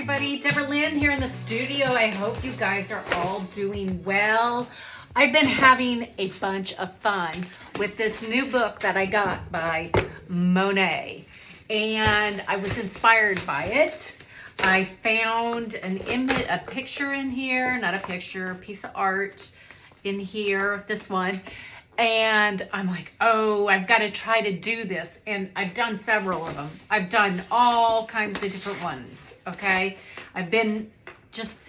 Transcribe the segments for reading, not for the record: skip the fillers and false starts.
everybody, Deborah Lynn here in the studio. I hope you guys are all doing well. I've been having a bunch of fun with this new book that I got by Monet, and I was inspired by it. I found a picture in here, not a picture, a piece of art in here, this one. And I'm like, oh, I've got to try to do this. And I've done several of them. I've done all kinds of different ones, okay? I've been just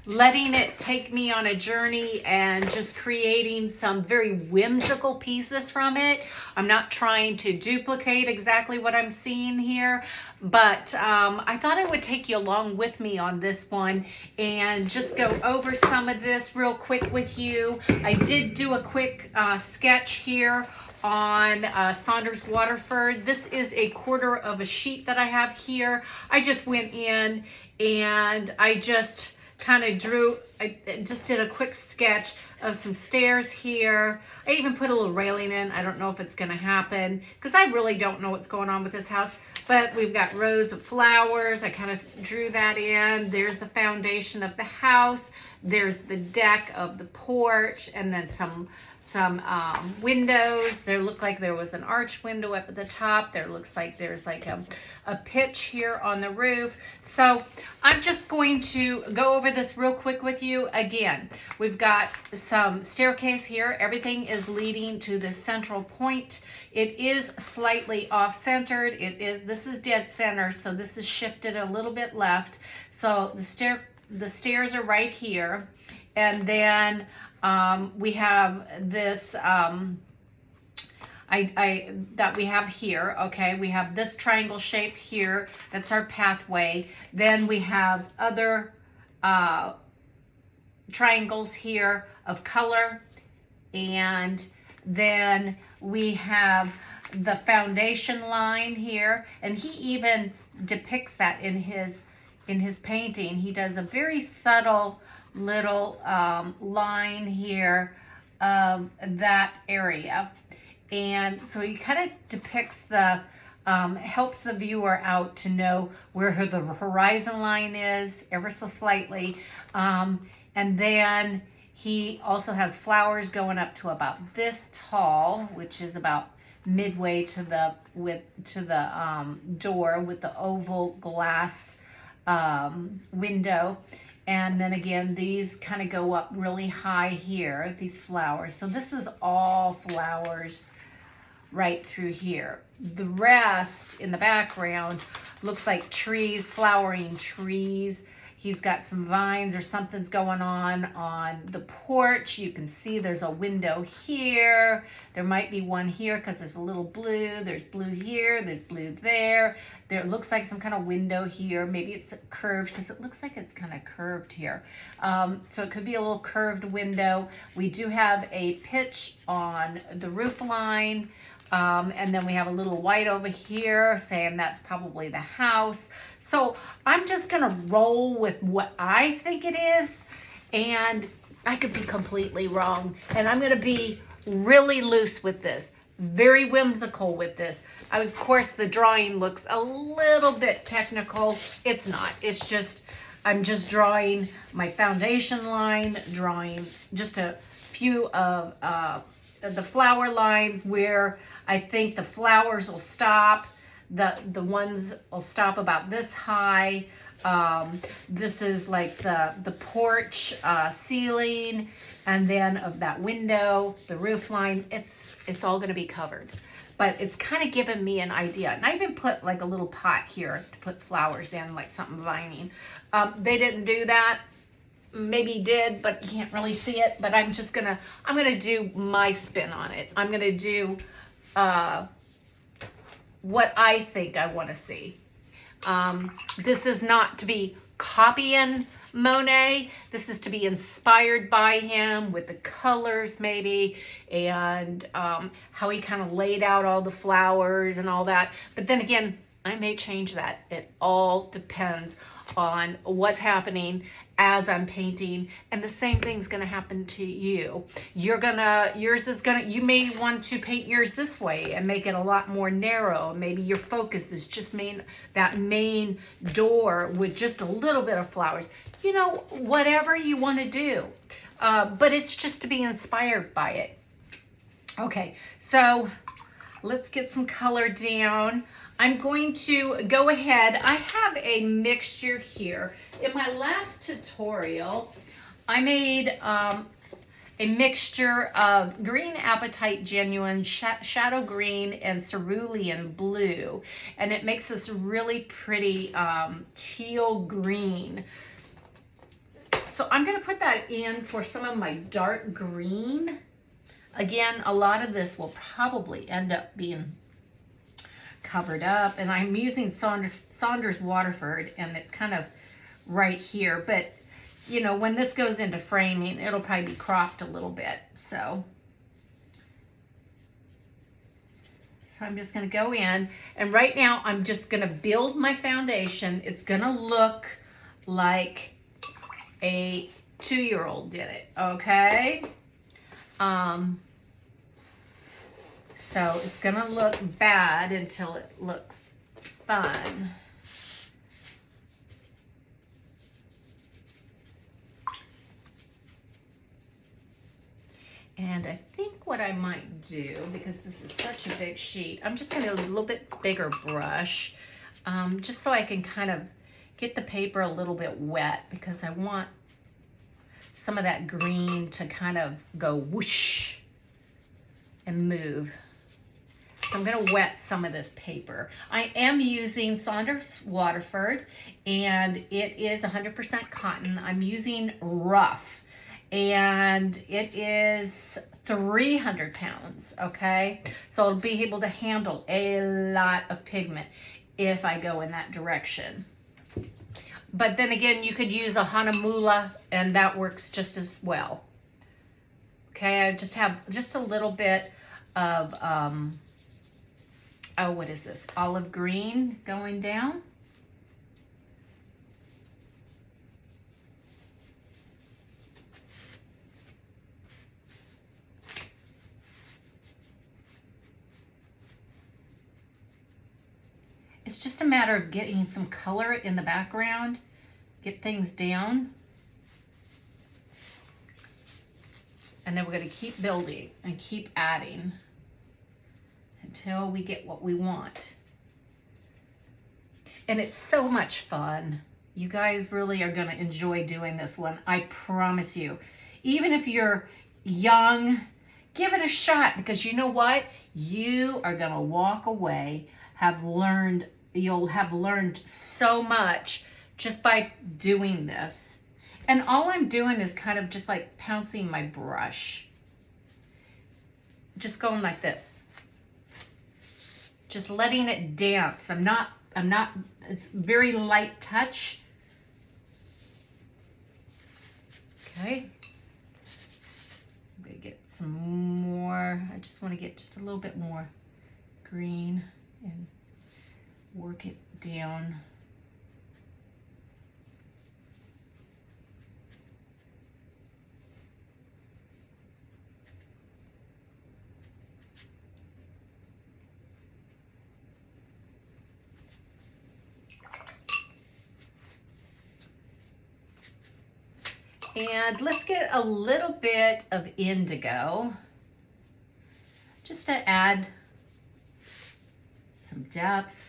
letting it take me on a journey and just creating some very whimsical pieces from it. I'm not trying to duplicate exactly what I'm seeing here, but I thought I would take you along with me on this one and just go over some of this real quick with you. I did do a quick sketch here on Saunders Waterford. This is a quarter of a sheet that I have here. I just went in and I just kind of I just did a quick sketch of some stairs here. I even put a little railing in. I don't know if it's going to happen because I really don't know what's going on with this house. But we've got rows of flowers. I kind of drew that in. There's the foundation of the house. There's the deck of the porch, and then some windows. There looked like there was an arch window up at the top. There looks like there's like a pitch here on the roof. So I'm just going to go over this real quick with you. Again, we've got some staircase here. Everything is leading to the central point. It is slightly off-centered. This is dead center, so this is shifted a little bit left. So the stairs are right here, and then we have this that we have here. Okay, we have this triangle shape here. That's our pathway. Then we have other triangles here of color, and then we have the foundation line here, and he even depicts that in his painting. He does a very subtle little line here of that area, and so he kind of depicts the helps the viewer out to know where the horizon line is ever so slightly, and then he also has flowers going up to about this tall, which is about midway to the door with the oval glass window. And then again, these kind of go up really high here, these flowers. So this is all flowers right through here. The rest in the background looks like trees, flowering trees. He's got some vines or something's going on the porch. You can see there's a window here. There might be one here because there's a little blue. There's blue here. There's blue there. There looks like some kind of window here. Maybe it's curved because it looks like it's kind of curved here. So it could be a little curved window. We do have a pitch on the roof line. And then we have a little white over here saying that's probably the house. So I'm just going to roll with what I think it is. And I could be completely wrong. And I'm going to be really loose with this. Very whimsical with this. Of course, the drawing looks a little bit technical. It's not. It's just, I'm just drawing my foundation line, drawing just a few of the flower lines where I think the flowers will stop. The ones will stop about this high. This is like the porch ceiling, and then of that window, the roof line. It's all going to be covered, but it's kind of given me an idea. And I even put like a little pot here to put flowers in, like something vining. They didn't do that. Maybe did, but you can't really see it. But I'm gonna do my spin on it. I'm gonna do what I think I want to see. This is not to be copying Monet. This is to be inspired by him with the colors maybe, and how he kind of laid out all the flowers and all that. But then again, I may change that. It all depends on what's happening as I'm painting, and the same thing's gonna happen to you. You may want to paint yours this way and make it a lot more narrow. Maybe your focus is just that main door with just a little bit of flowers. You know, whatever you wanna do. But it's just to be inspired by it. Okay, so let's get some color down. I'm going to go ahead. I have a mixture here. In my last tutorial, I made a mixture of Green Apatite Genuine, Shadow Green, and Cerulean Blue. And it makes this really pretty teal green. So I'm gonna put that in for some of my dark green. Again, a lot of this will probably end up being covered up, and I'm using Saunders Waterford, and it's kind of right here, but you know, when this goes into framing, it'll probably be cropped a little bit. So I'm just going to go in, and right now I'm just going to build my foundation. It's going to look like a 2-year-old did it, okay? So it's gonna look bad until it looks fun. And I think what I might do, because this is such a big sheet, I'm just gonna get a little bit bigger brush, just so I can kind of get the paper a little bit wet, because I want some of that green to kind of go whoosh and move. So I'm gonna wet some of this paper. I am using Saunders Waterford, and it is 100% cotton. I'm using rough, and it is 300 pounds, okay? So I'll be able to handle a lot of pigment if I go in that direction. But then again, you could use a Hanamula, and that works just as well. Okay, I just have just a little bit of, oh, what is this? Olive green going down. It's just a matter of getting some color in the background, get things down. And then we're going to keep building and keep adding until we get what we want. And it's so much fun. You guys really are going to enjoy doing this one. I promise you. Even if you're young, give it a shot, because you know what? You are going to walk away, you'll have learned so much just by doing this. And all I'm doing is kind of just like pouncing my brush. Just going like this. Just letting it dance. I'm not, it's very light touch. Okay. I'm gonna get some more. I just want to get just a little bit more green and work it down. And let's get a little bit of indigo just to add some depth.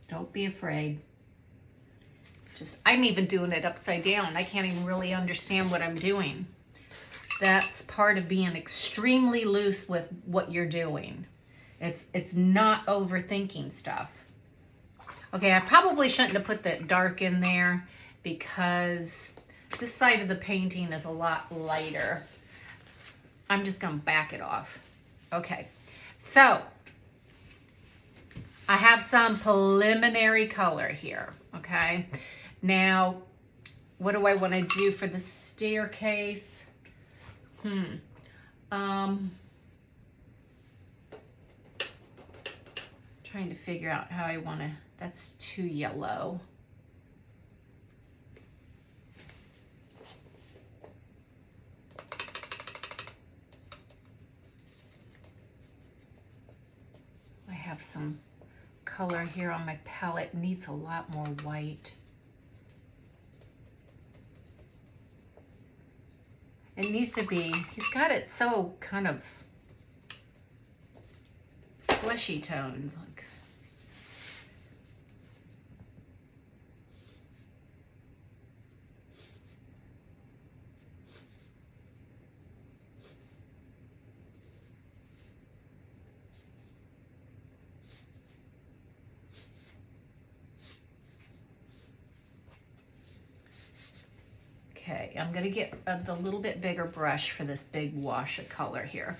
Don't be afraid. I'm even doing it upside down. I can't even really understand what I'm doing. That's part of being extremely loose with what you're doing. It's not overthinking stuff. Okay, I probably shouldn't have put that dark in there, because this side of the painting is a lot lighter. I'm just gonna back it off. Okay, so I have some preliminary color here, okay? Now, what do I want to do for the staircase? Trying to figure out how I want to, that's too yellow. I have some color here on my palette. It needs a lot more white. It needs to be, he's got it so kind of fleshy toned. Like, okay, I'm gonna get the little bit bigger brush for this big wash of color here.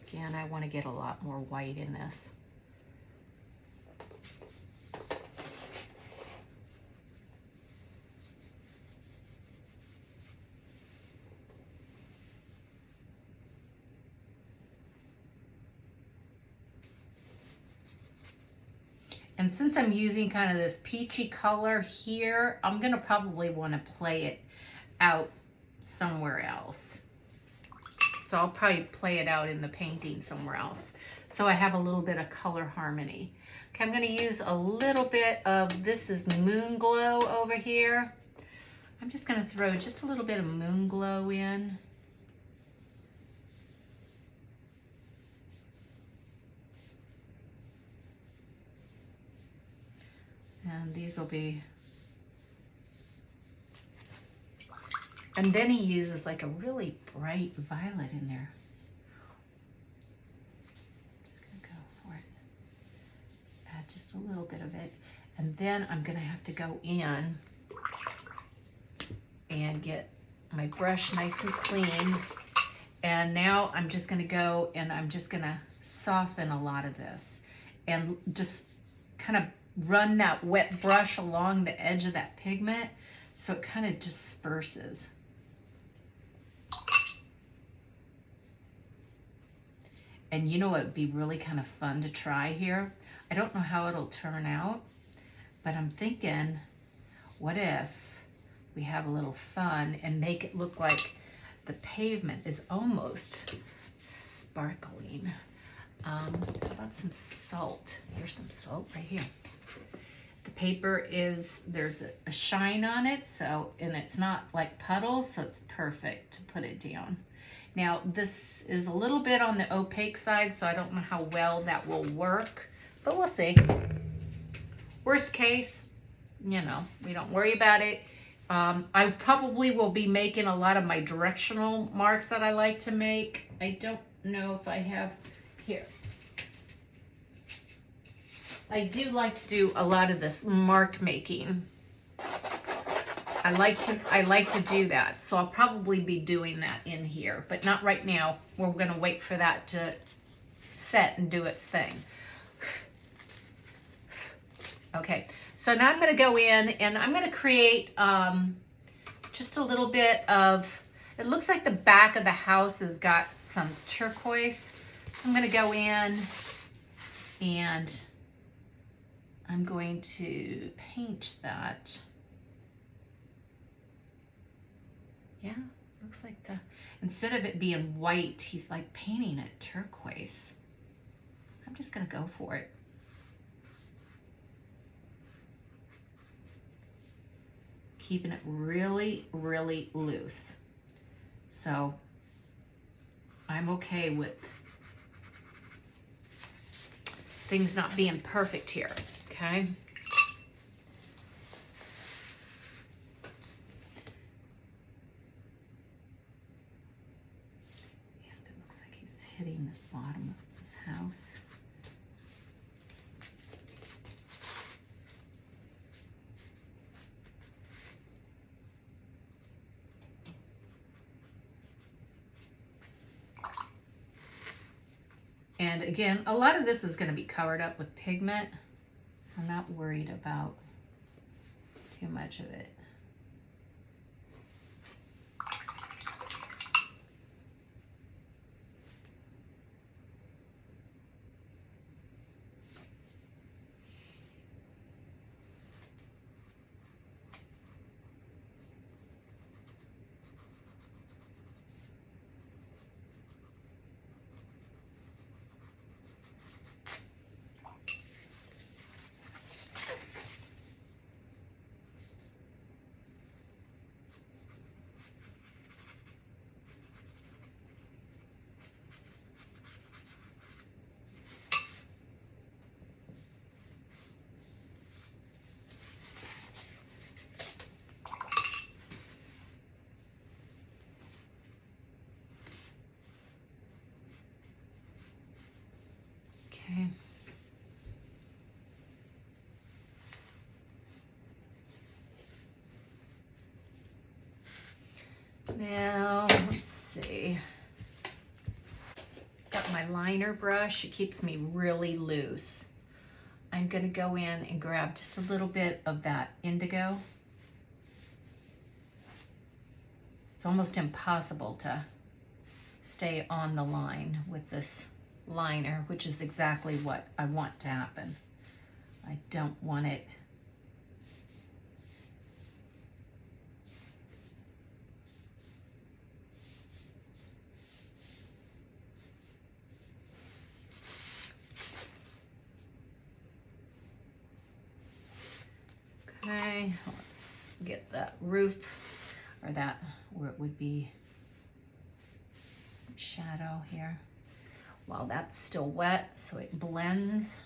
Again, I want to get a lot more white in this. And since I'm using kind of this peachy color here, I'm gonna probably want to play it out somewhere else. So I'll probably play it out in the painting somewhere else. So I have a little bit of color harmony. Okay, I'm gonna use a little bit of, this is Moon Glow over here. I'm just gonna throw just a little bit of Moon Glow in. And these will be, and then he uses like a really bright violet in there. Just gonna go for it. Just add just a little bit of it. And then I'm gonna have to go in and get my brush nice and clean. And now I'm just gonna go and I'm just gonna soften a lot of this and just kind of run that wet brush along the edge of that pigment so it kind of disperses. And you know what would be really kind of fun to try here? I don't know how it'll turn out, but I'm thinking, what if we have a little fun and make it look like the pavement is almost sparkling? How about some salt? Here's some salt right here. The paper is, there's a shine on it, so, and it's not like puddles, so it's perfect to put it down. Now, this is a little bit on the opaque side, so I don't know how well that will work, but we'll see. Worst case, you know, we don't worry about it. I probably will be making a lot of my directional marks that I like to make. I don't know if I have here. I do like to do a lot of this mark making. I like to do that, so I'll probably be doing that in here, but not right now. We're gonna wait for that to set and do its thing. Okay, so now I'm gonna go in and I'm gonna create just a little bit of, it looks like the back of the house has got some turquoise. So I'm gonna go in and I'm going to paint that. Yeah, looks like the, instead of it being white, he's like painting it turquoise. I'm just gonna go for it. Keeping it really, really loose. So I'm okay with things not being perfect here, okay? And it looks like he's hitting this bottom of this house. And And again, a lot of this is going to be covered up with pigment, so I'm not worried about too much of it. Okay. Now, let's see. Got my liner brush. It keeps me really loose. I'm going to go in and grab just a little bit of that indigo. It's almost impossible to stay on the line with this liner, which is exactly what I want to happen. I don't want it okay, let's get that roof, or that where it would be some shadow here. While that's still wet, so it blends.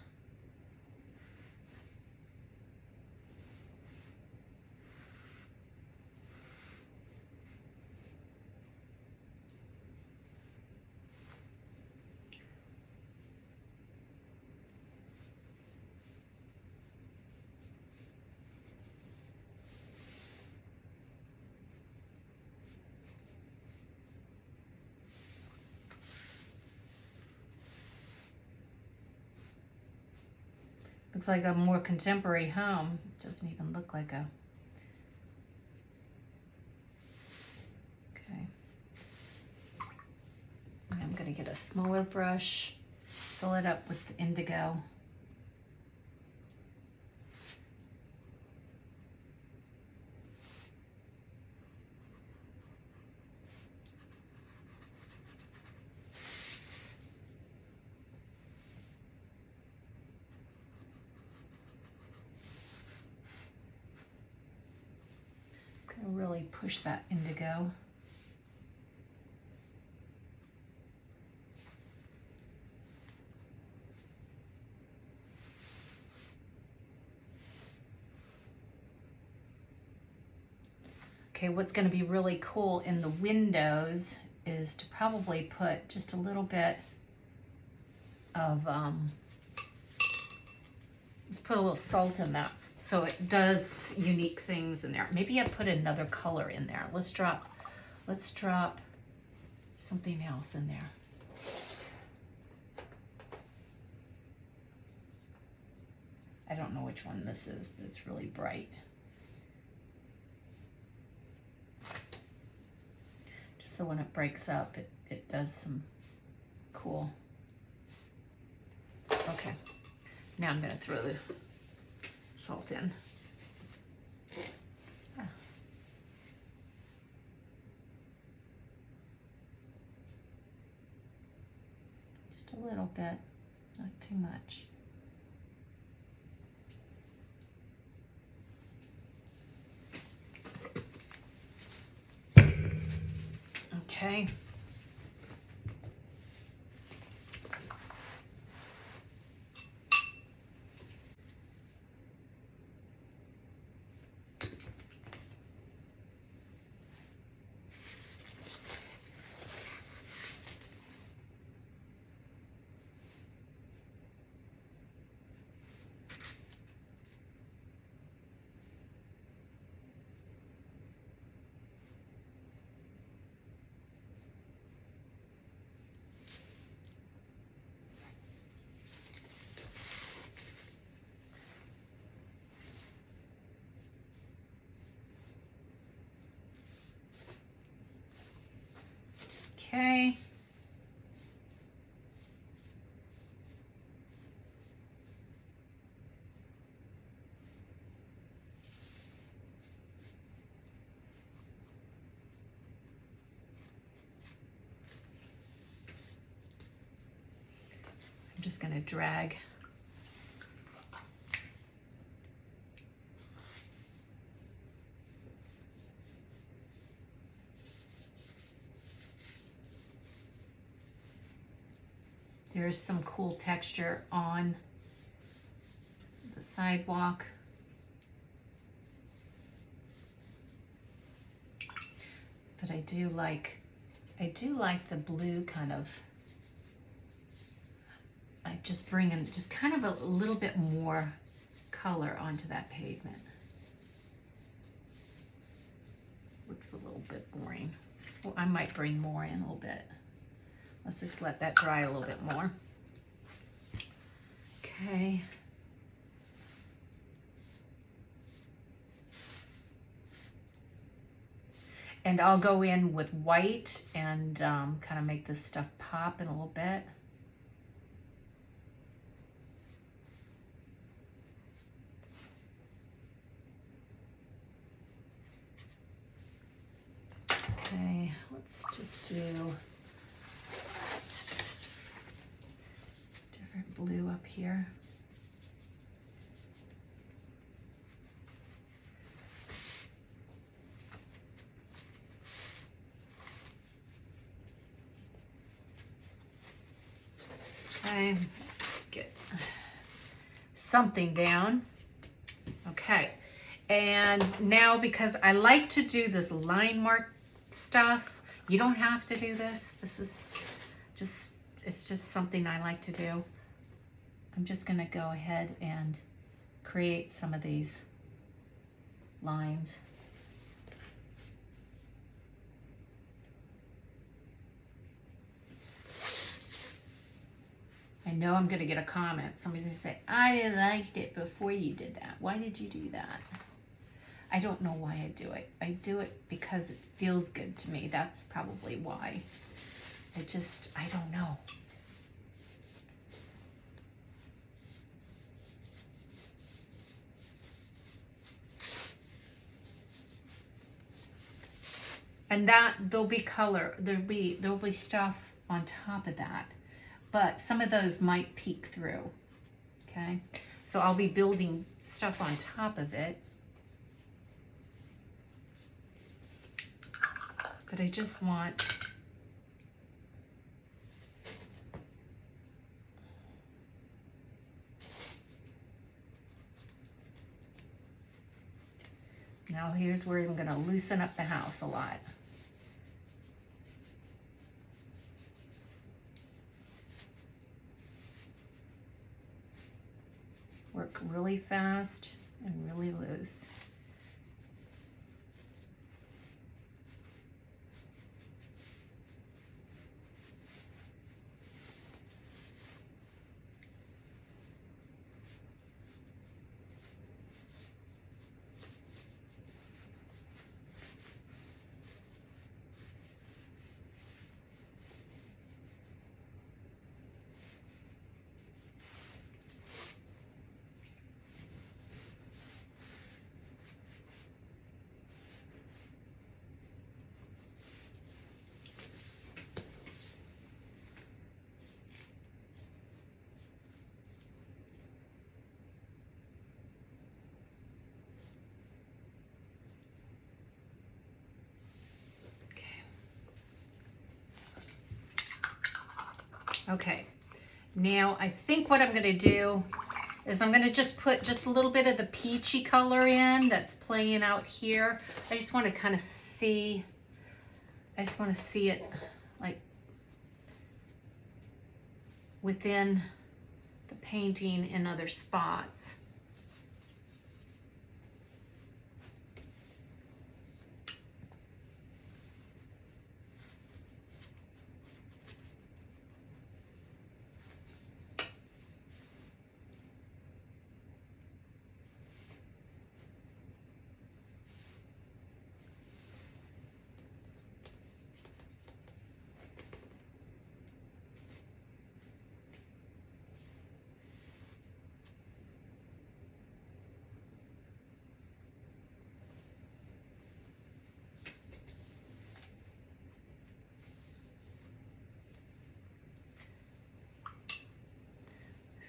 Looks like a more contemporary home. It doesn't even look like a... Okay. I'm gonna get a smaller brush, fill it up with the indigo. Really push that indigo. Okay, what's going to be really cool in the windows is to probably put just a little bit of, let's put a little salt in that. So it does unique things in there. Maybe I put another color in there. Let's drop something else in there. I don't know which one this is, but it's really bright. Just so when it breaks up, it does some cool. Okay, now I'm gonna throw the salt in. Just a little bit, not too much. Okay. Okay. I'm just going to drag. There's some cool texture on the sidewalk. But I do like the blue kind of. I just bring in just kind of a little bit more color onto that pavement. Looks a little bit boring. Well, I might bring more in a little bit. Let's just let that dry a little bit more. Okay. And I'll go in with white and kind of make this stuff pop in a little bit. Okay, let's just do different blue up here. Okay, just get something down. Okay, and now because I like to do this line mark stuff, you don't have to do this. This is just, it's just something I like to do. I'm just gonna go ahead and create some of these lines. I know I'm gonna get a comment. Somebody's gonna say, I didn't like it before you did that. Why did you do that? I don't know why I do it. I do it because it feels good to me. That's probably why. I don't know. And that there'll be color, there'll be stuff on top of that. But some of those might peek through. Okay? So I'll be building stuff on top of it. But I just want now here's where I'm gonna loosen up the house a lot. Work really fast and really loose. Okay, now I think what I'm gonna do is I'm gonna just put just a little bit of the peachy color in that's playing out here. I just wanna kind of see, it like within the painting in other spots.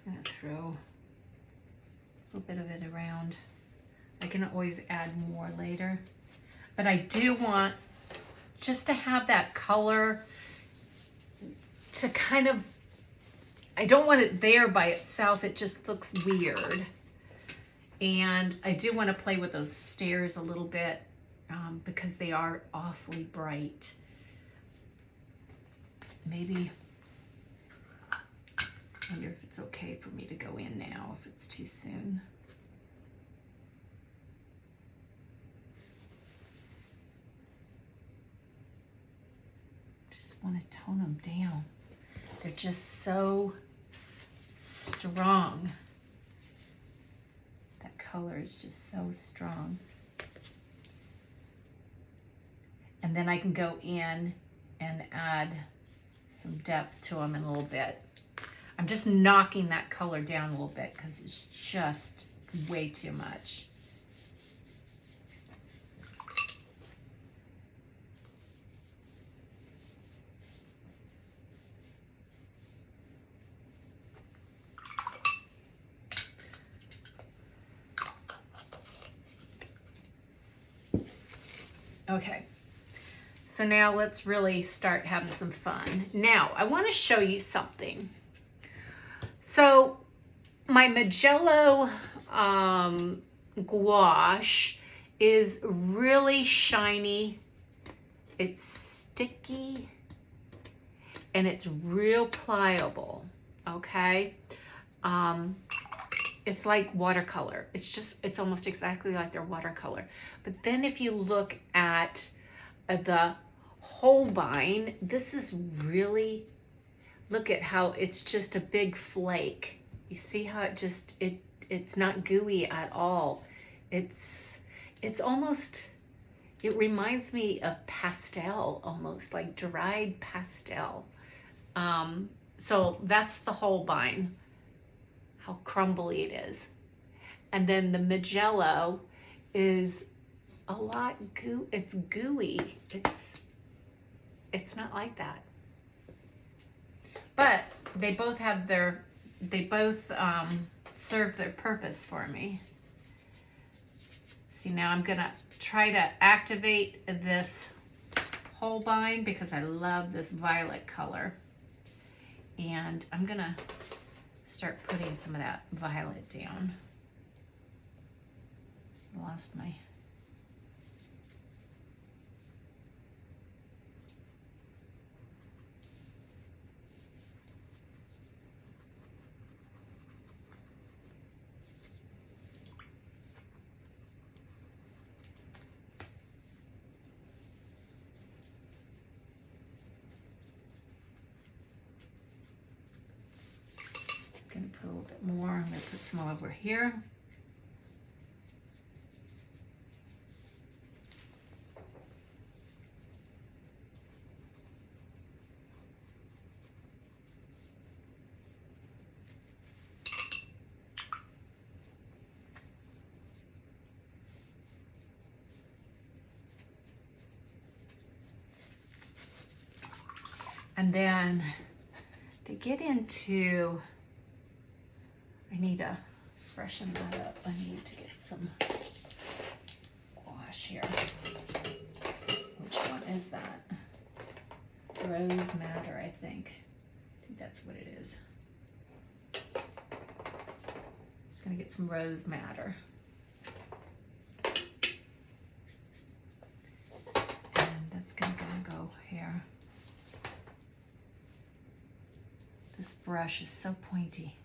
just gonna throw a little bit of it around. I can always add more later. But I do want just to have that color to kind of, I don't want it there by itself. It just looks weird. And I do want to play with those stairs a little bit because they are awfully bright. Maybe, I wonder if it's okay for me to go in now, if it's too soon. Just want to tone them down. They're just so strong. That color is just so strong. And then I can go in and add some depth to them in a little bit. I'm just knocking that color down a little bit because it's just way too much. Okay. So now let's really start having some fun. Now, I want to show you something. So my Magello gouache is really shiny. It's sticky and it's real pliable, okay? It's like watercolor. It's almost exactly like their watercolor. But then if you look at the Holbein, this is really, look at how it's just a big flake. You see how it's not gooey at all. It's almost, it reminds me of pastel, almost like dried pastel. So that's the Holbein, how crumbly it is. And then the Magello is a lot it's gooey. It's not like that. But they both have serve their purpose for me. See, now I'm gonna try to activate this Holbein because I love this violet color. And I'm gonna start putting some of that violet down. Lost my, gonna put a little bit more. I'm gonna put some over here. And then they get into, I need to freshen that up. I need to get some gouache here. Which one is that? Rose Madder, I think. I think that's what it is. Just gonna get some Rose Madder. And that's gonna go here. This brush is so pointy.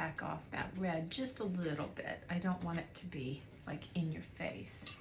back off that red just a little bit. I don't want it to be like in your face.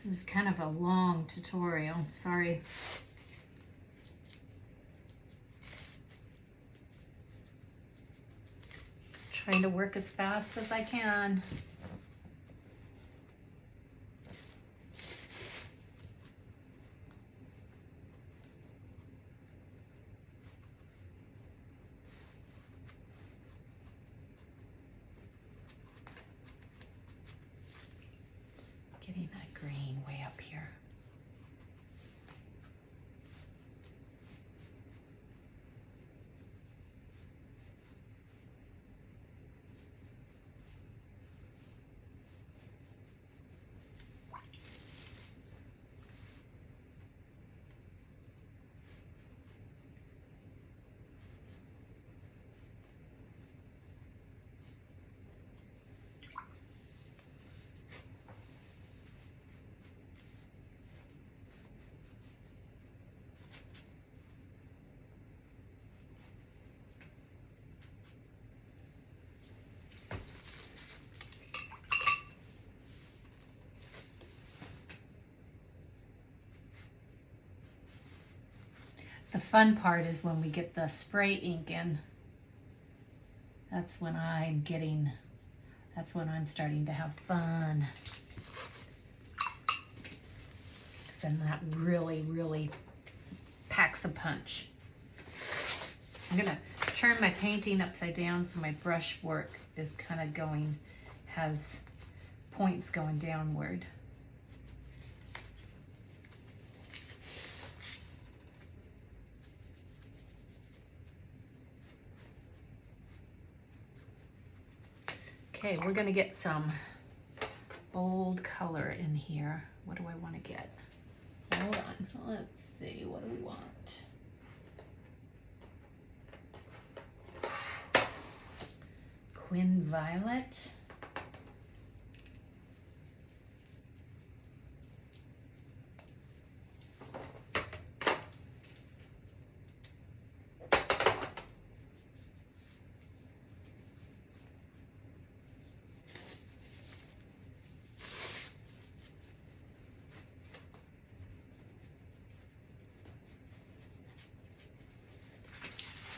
This is kind of a long tutorial, sorry. Trying to work as fast as I can. Getting that green way up here. The fun part is when we get the spray ink in. That's when I'm starting to have fun. Because then that really, really packs a punch. I'm gonna turn my painting upside down so my brush work is kind of has points going downward. Okay, we're gonna get some bold color in here. What do I want to get? Hold on, let's see, what do we want? Quin Violet.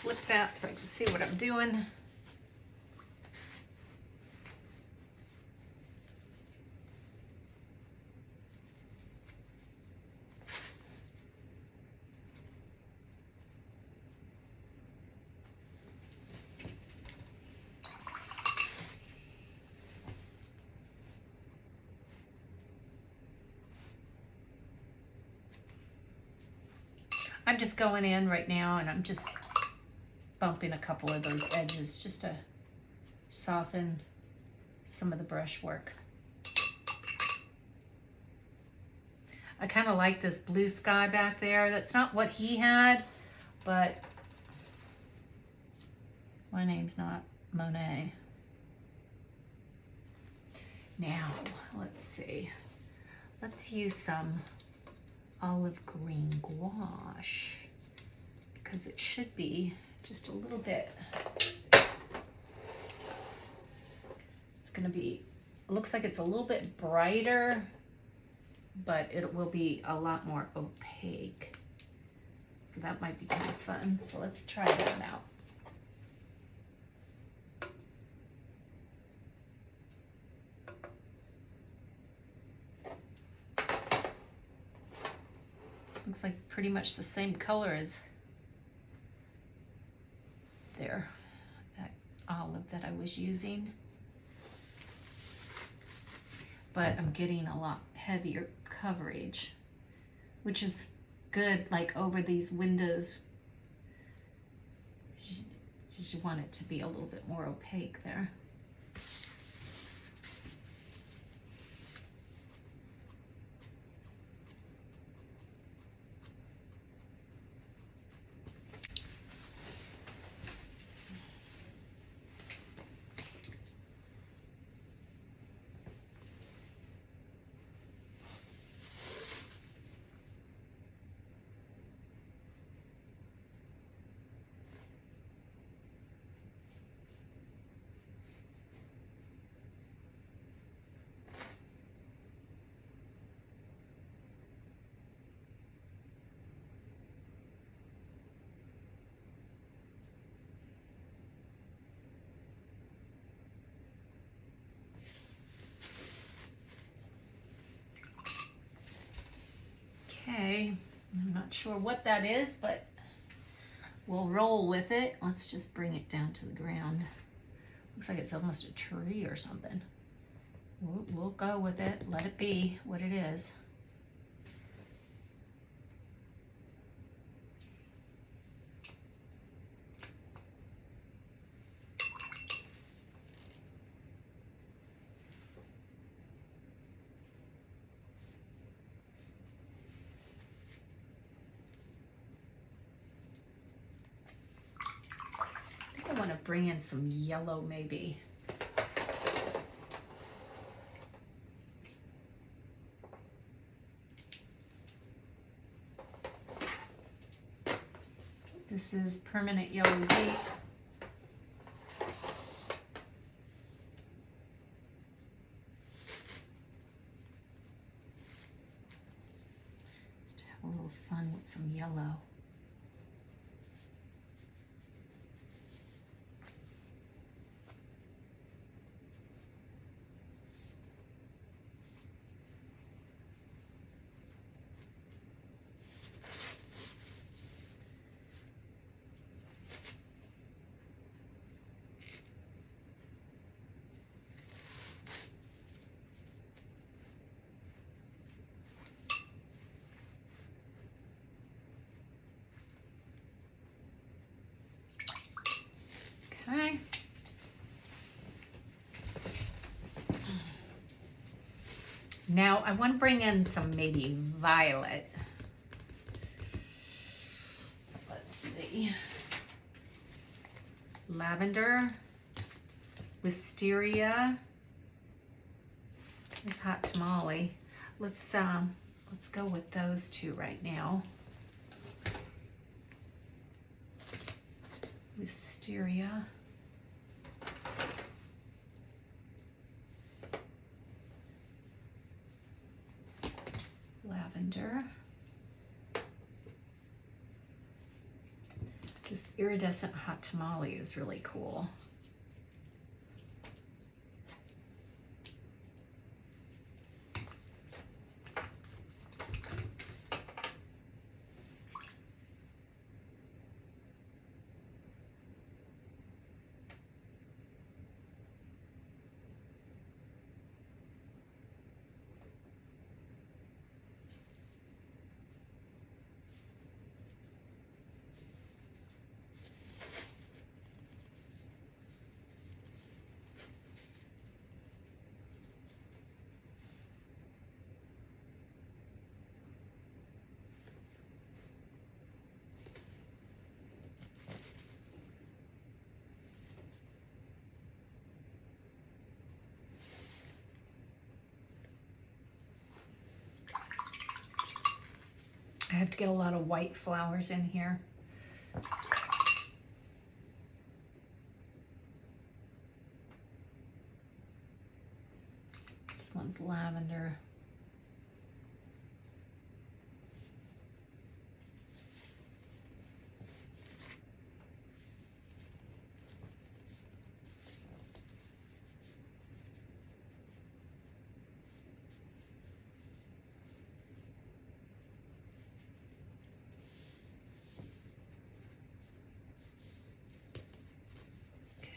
Flip that so I can see what I'm doing. I'm just going in right now and I'm just bumping a couple of those edges just to soften some of the brush work. I kind of like this blue sky back there. That's not what he had, but My name's not Monet. Now, let's see. Let's use some olive green gouache because it should be just a little bit. It's going to be, it looks like it's a little bit brighter, but it will be a lot more opaque. So that might be kind of fun. So let's try that out. Looks like pretty much the same color as there, that olive that I was using. But I'm getting a lot heavier coverage, which is good, like over these windows. You want it to be a little bit more opaque there. Okay, I'm not sure what that is, but we'll roll with it. Let's just bring it down to the ground. Looks like it's almost a tree or something. We'll go with it, let it be what it is. I want to bring in some yellow maybe. This is permanent yellow wheat. Just have a little fun with some yellow. Okay. Now I want to bring in some maybe violet. Let's see. Lavender, wisteria. There's hot tamale. Let's go with those two right now. Wisteria. Lavender. This iridescent hot tamale is really cool. I have to get a lot of white flowers in here. This one's lavender.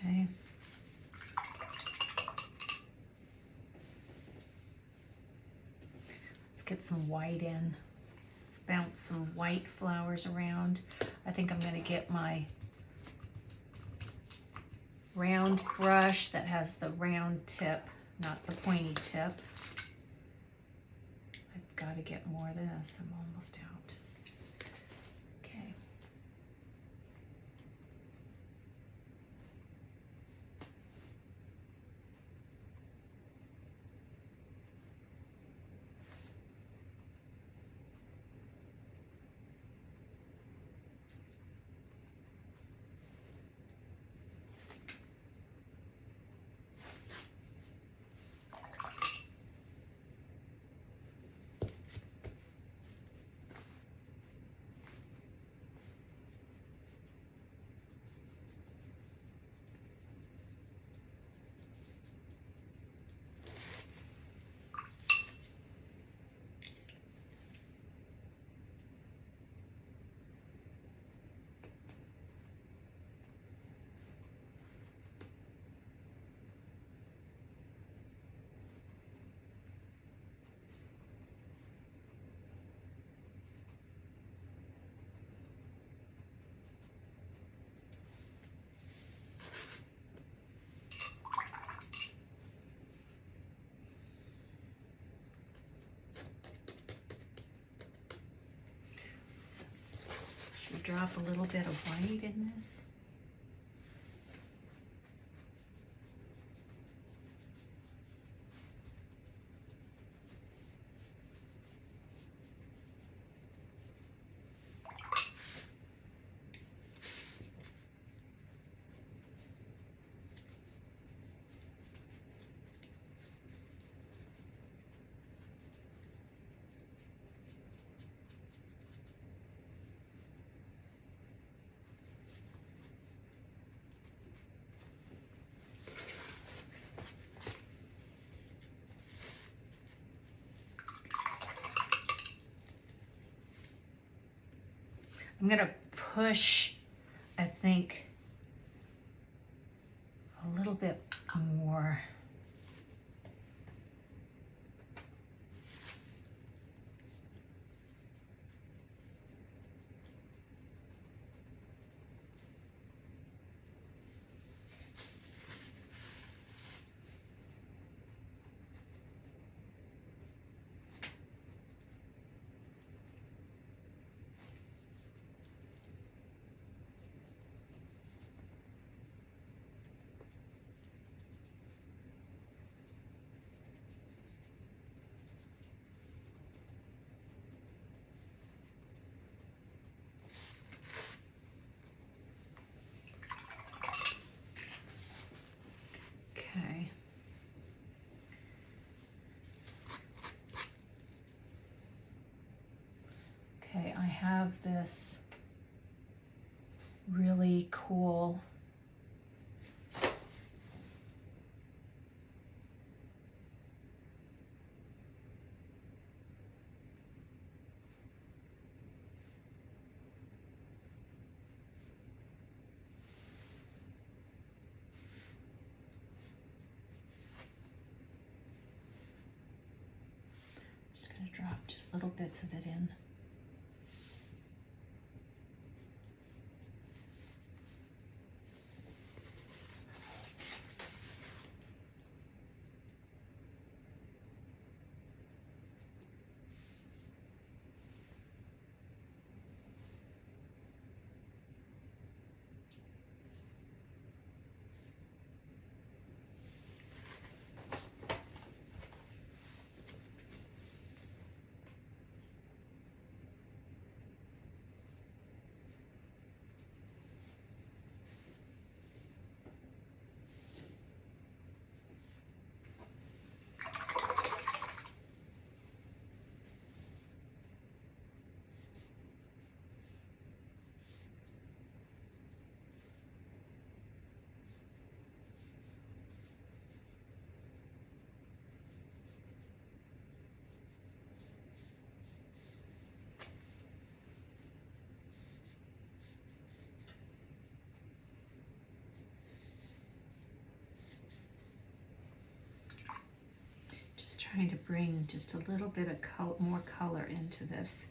Okay. Let's get some white in. Let's bounce some white flowers around. I think I'm going to get my round brush that has the round tip, not the pointy tip. I've got to get more of this. I'm almost out. Okay. Drop a little bit of white in this. I'm going to push, I think, a little bit more. Okay. Okay, I have this really cool just going to drop just little bits of it in. trying to bring just a little bit of more color into this.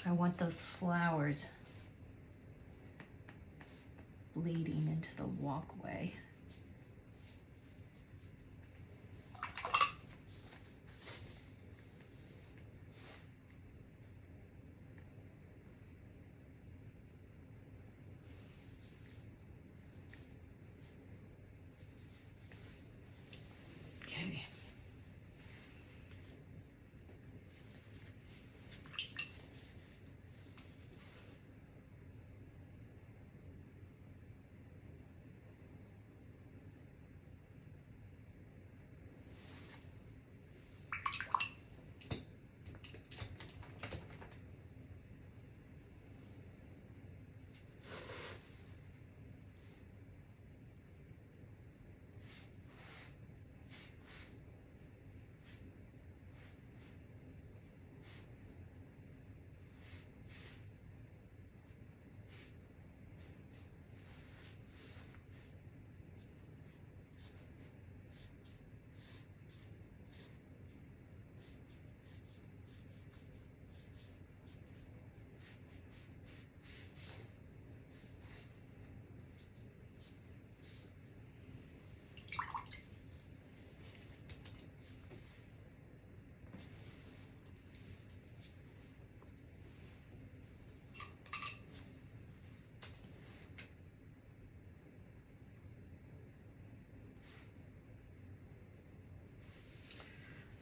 I want those flowers bleeding into the walkway. Okay.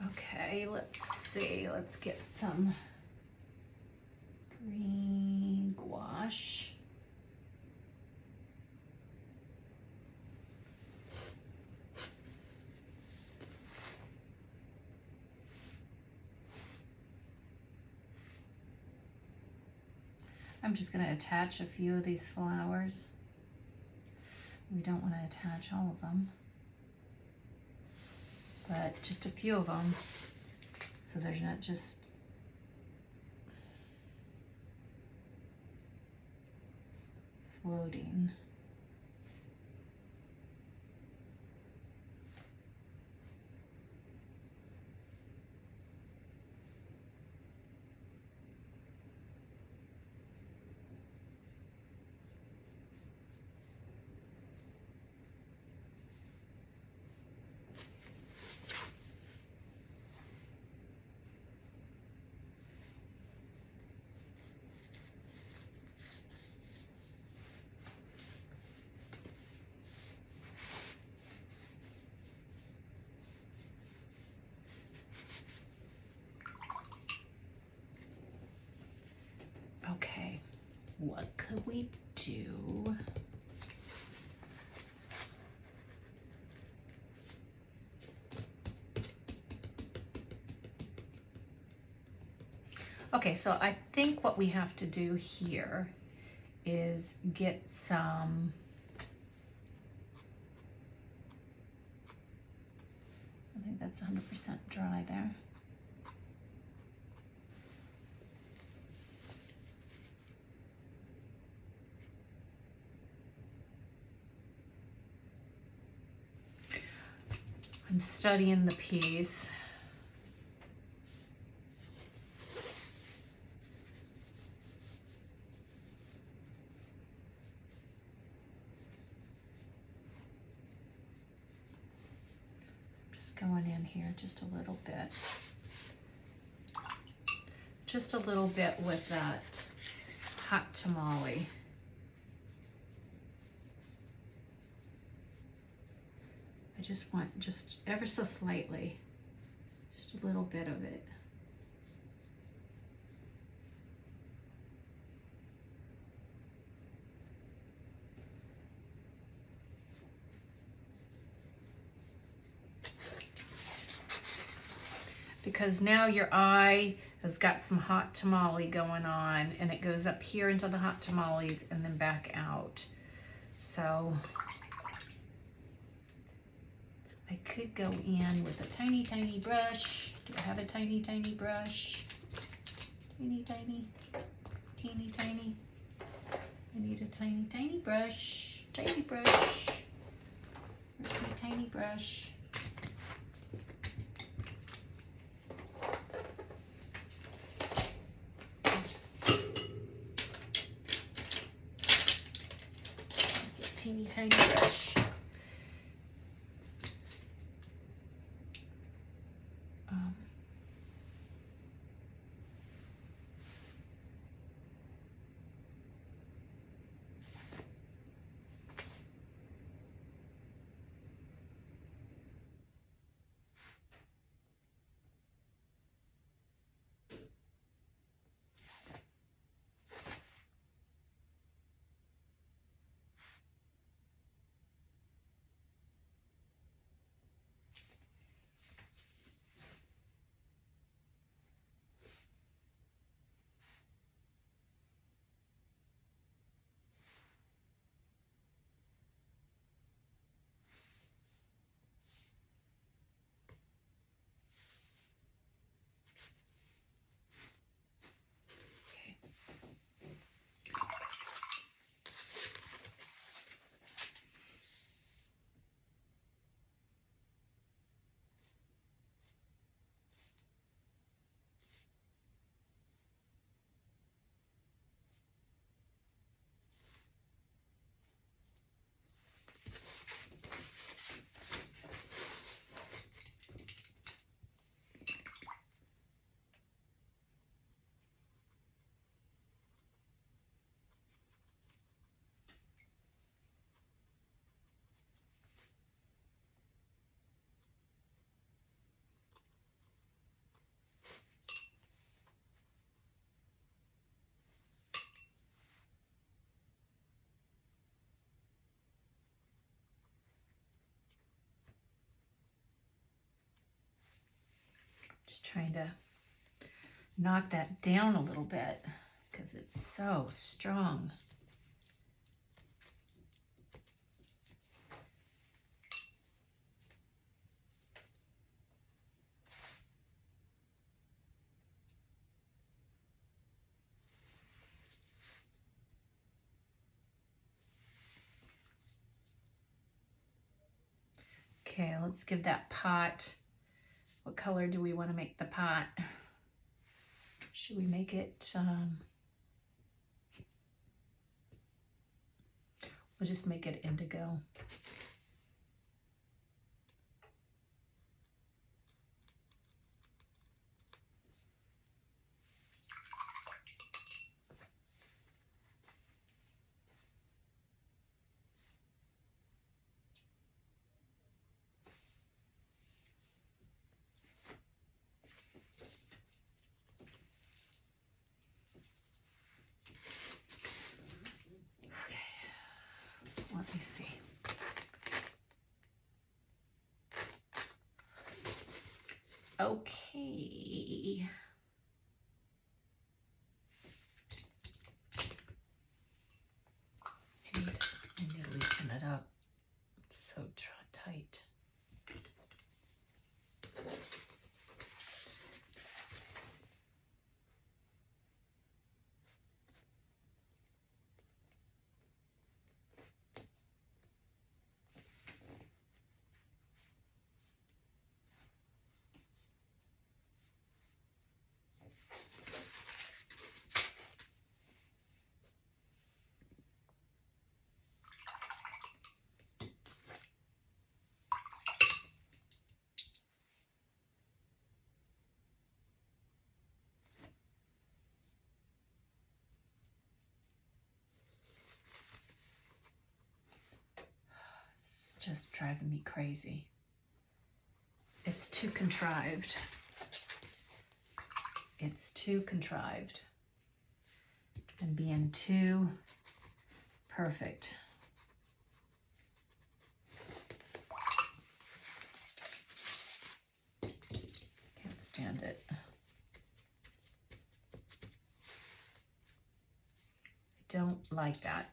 Okay, let's see. Let's get some green gouache. I'm just going to attach a few of these flowers. We don't want to attach all of them, but just a few of them, so there's not just floating. Okay, what could we do? Okay, so I think what we have to do here is get some, I think that's 100% dry there. I'm studying the piece. Just going in here just a little bit. Just a little bit with that hot tamale. I just want just ever so slightly, just a little bit of it. Because now your eye has got some hot tamale going on, and it goes up here into the hot tamales and then back out. So I could go in with a tiny, tiny brush. Do I have a tiny, tiny brush? Teeny, tiny, teeny, tiny. I need a tiny, tiny brush. Tiny brush. Where's my tiny brush? There's a teeny tiny brush. Just trying to knock that down a little bit because it's so strong. Okay, let's give that pot. What color do we want to make the pot? Should we make it, we'll just make it indigo. Let me see. Okay. I need to loosen it up. It's so tight. Just driving me crazy. It's too contrived. It's too contrived. And being too perfect. Can't stand it. I don't like that.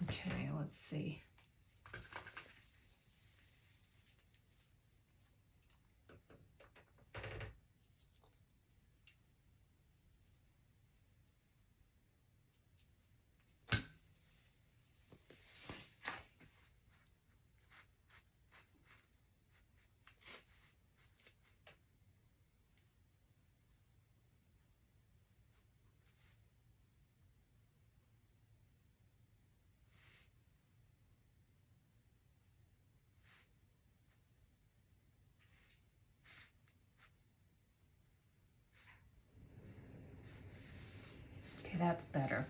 Okay, let's see. that's better.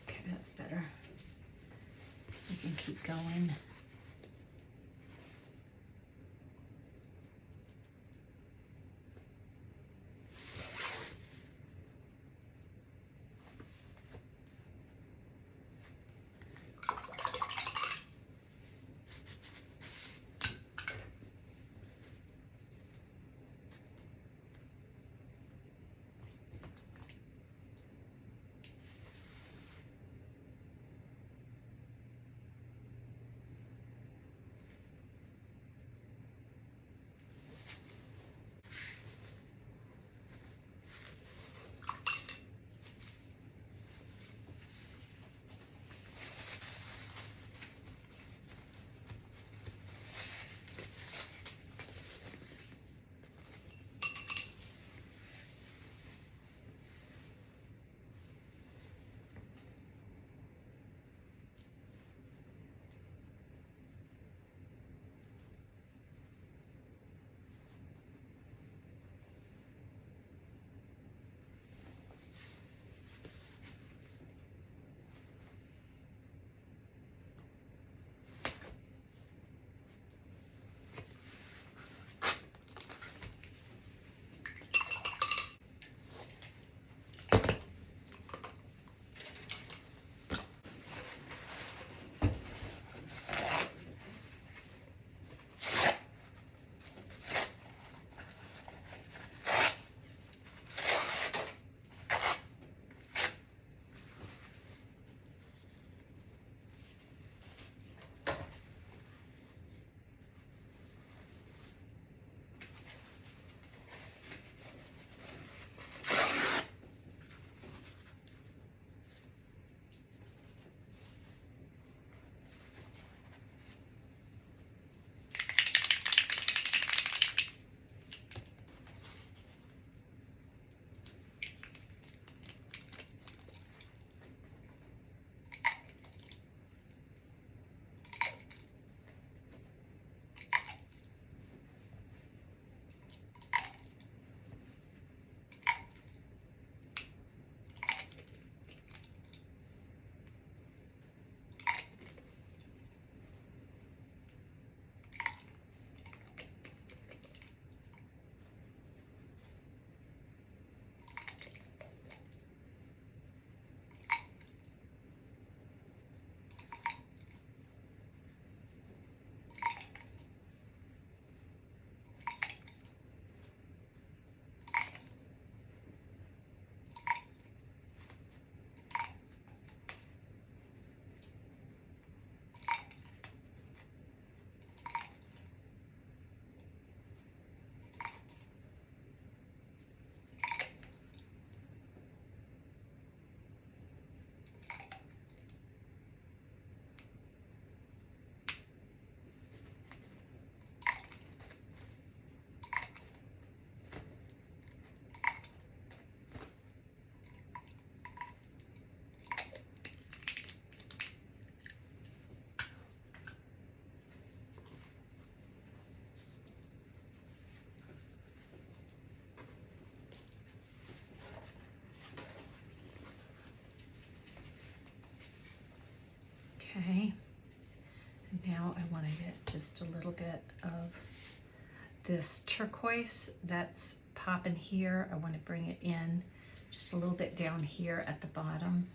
Okay, that's better. We can keep going. Okay. And now I want to get just a little bit of this turquoise that's popping here. I want to bring it in just a little bit down here at the bottom.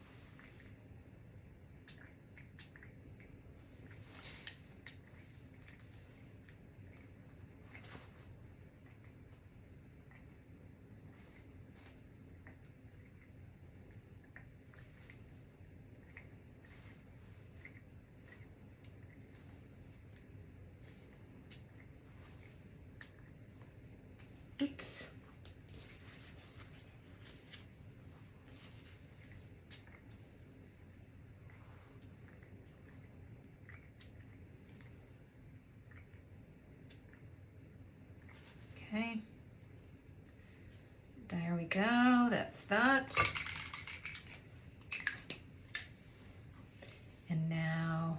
Oops. Okay. There we go. That's that. And now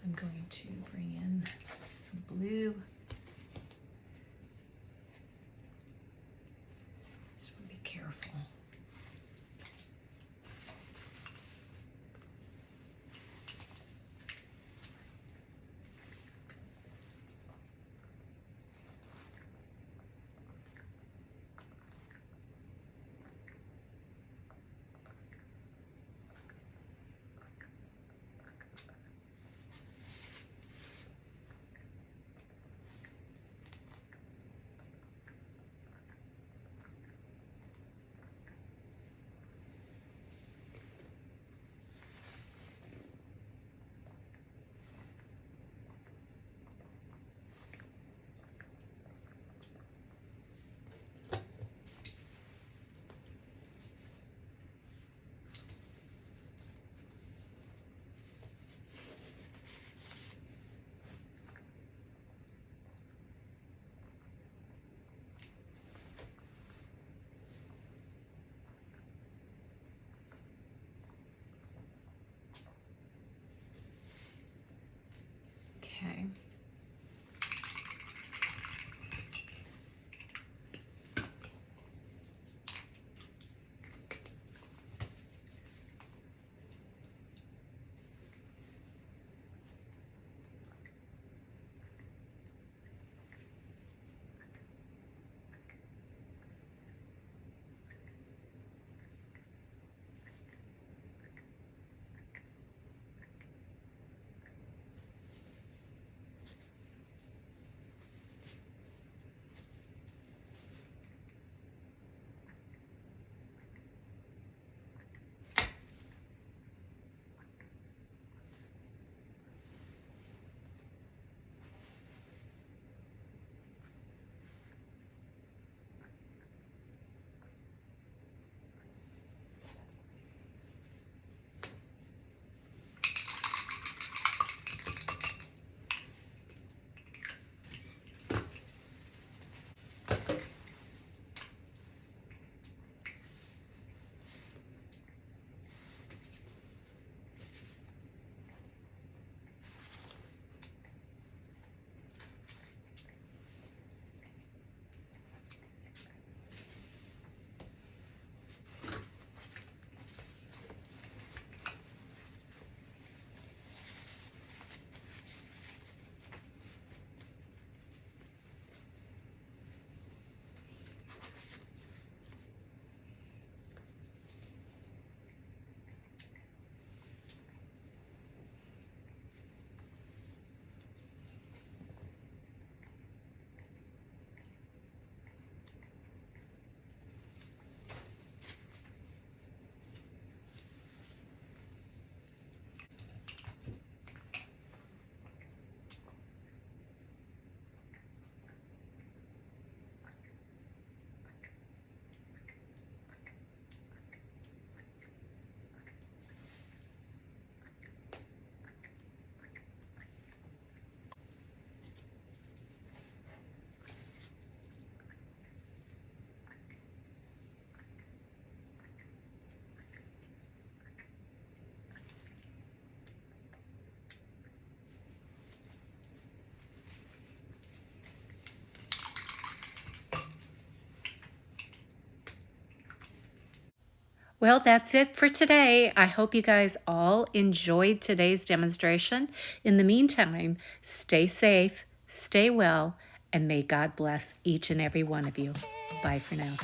I'm going to bring in some blue. Just want to be careful. Okay. Well, that's it for today. I hope you guys all enjoyed today's demonstration. In the meantime, stay safe, stay well, and may God bless each and every one of you. Bye for now.